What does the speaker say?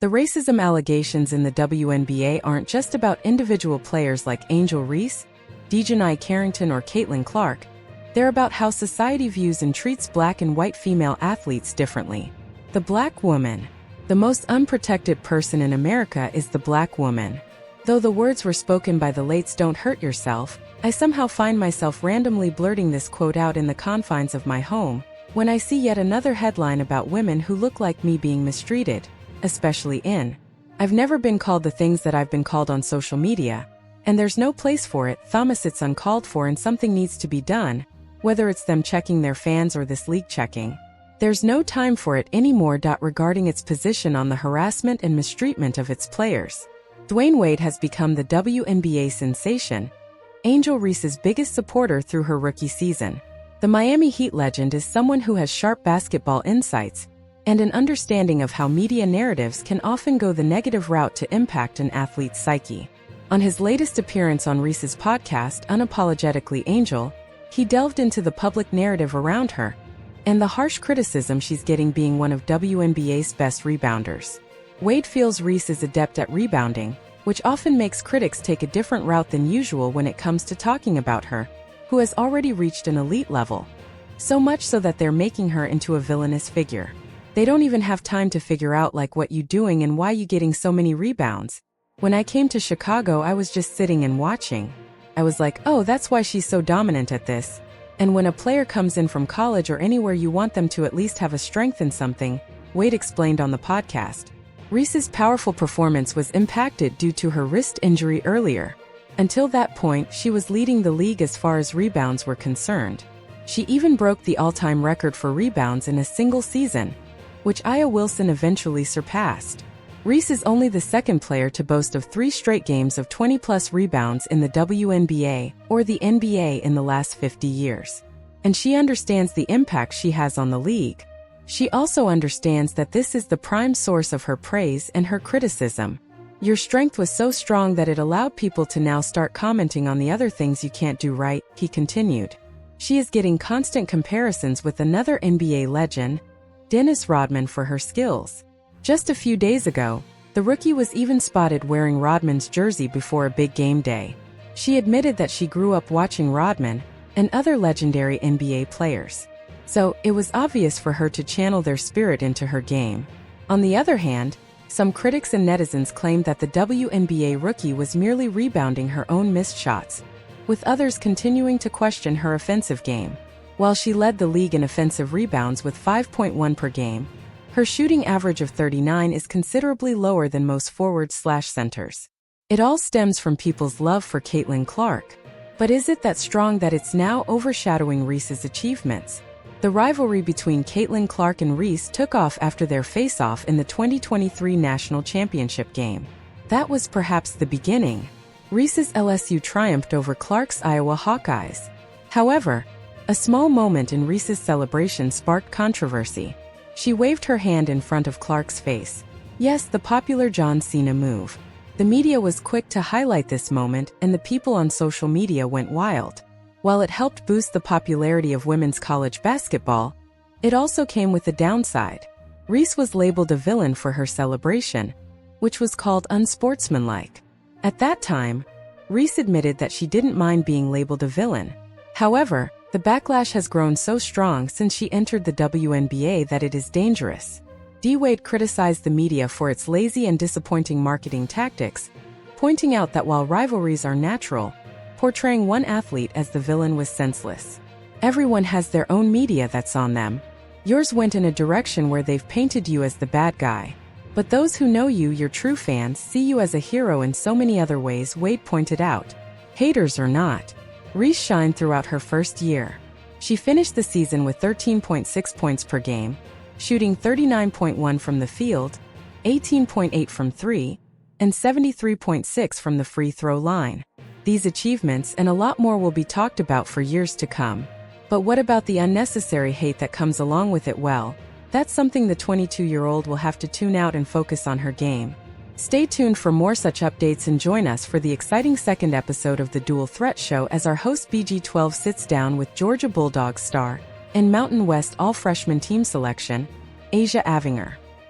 The racism allegations in the WNBA aren't just about individual players like Angel Reese, Dejanai Carrington, or Caitlin Clark. They're about how society views and treats black and white female athletes differently. The black woman. The most unprotected person in America is the black woman. Though the words were spoken by the lates "Don't hurt yourself," I somehow find myself randomly blurting this quote out in the confines of my home when I see yet another headline about women who look like me being mistreated, especially in. I've never been called the things that I've been called on social media, and there's no place for it. Thomas, it's uncalled for and something needs to be done, whether it's them checking their fans or this league checking. There's no time for it anymore. Regarding its position on the harassment and mistreatment of its players, Dwayne Wade has become the WNBA sensation, Angel Reese's biggest supporter through her rookie season. The Miami Heat legend is someone who has sharp basketball insights and an understanding of how media narratives can often go the negative route to impact an athlete's psyche. On his latest appearance on Reese's podcast, Unapologetically Angel, he delved into the public narrative around her and the harsh criticism she's getting being one of WNBA's best rebounders. Wade feels Reese is adept at rebounding, which often makes critics take a different route than usual when it comes to talking about her, who has already reached an elite level. So much so that they're making her into a villainous figure. They don't even have time to figure out like what you doing and why you getting so many rebounds. When I came to Chicago, I was just sitting and watching. I was like, oh, that's why she's so dominant at this. And when a player comes in from college or anywhere, you want them to at least have a strength in something, Wade explained on the podcast. Reese's powerful performance was impacted due to her wrist injury earlier. Until that point, she was leading the league as far as rebounds were concerned. She even broke the all-time record for rebounds in a single season, which Aya Wilson eventually surpassed. Reese is only the second player to boast of 3 straight games of 20-plus rebounds in the WNBA or the NBA in the last 50 years. And she understands the impact she has on the league. She also understands that this is the prime source of her praise and her criticism. Your strength was so strong that it allowed people to now start commenting on the other things you can't do right, he continued. She is getting constant comparisons with another NBA legend, Dennis Rodman, for her skills. Just a few days ago, the rookie was even spotted wearing Rodman's jersey before a big game day. She admitted that she grew up watching Rodman and other legendary NBA players, so it was obvious for her to channel their spirit into her game. On the other hand, some critics and netizens claimed that the WNBA rookie was merely rebounding her own missed shots, with others continuing to question her offensive game. While she led the league in offensive rebounds with 5.1 per game, her shooting average of 39 is considerably lower than most forwards/centers. It all stems from people's love for Caitlin Clark. But is it that strong that it's now overshadowing Reese's achievements? The rivalry between Caitlin Clark and Reese took off after their face-off in the 2023 National Championship game. That was perhaps the beginning. Reese's LSU triumphed over Clark's Iowa Hawkeyes. However, a small moment in Reese's celebration sparked controversy. She waved her hand in front of Clark's face. Yes, the popular John Cena move. The media was quick to highlight this moment, and the people on social media went wild. While it helped boost the popularity of women's college basketball, it also came with a downside. Reese was labeled a villain for her celebration, which was called unsportsmanlike. At that time, Reese admitted that she didn't mind being labeled a villain. However, the backlash has grown so strong since she entered the WNBA that it is dangerous. D-Wade criticized the media for its lazy and disappointing marketing tactics, pointing out that while rivalries are natural, portraying one athlete as the villain was senseless. Everyone has their own media that's on them. Yours went in a direction where they've painted you as the bad guy. But those who know you, your true fans, see you as a hero in so many other ways, Wade pointed out. Haters or not, Reese shined throughout her first year. She finished the season with 13.6 points per game, shooting 39.1 from the field, 18.8 from 3, and 73.6 from the free throw line. These achievements and a lot more will be talked about for years to come. But what about the unnecessary hate that comes along with it? Well, that's something the 22-year-old will have to tune out and focus on her game. Stay tuned for more such updates and join us for the exciting second episode of the Dual Threat Show as our host BG12 sits down with Georgia Bulldogs star and Mountain West All-Freshman team selection, Asia Avinger.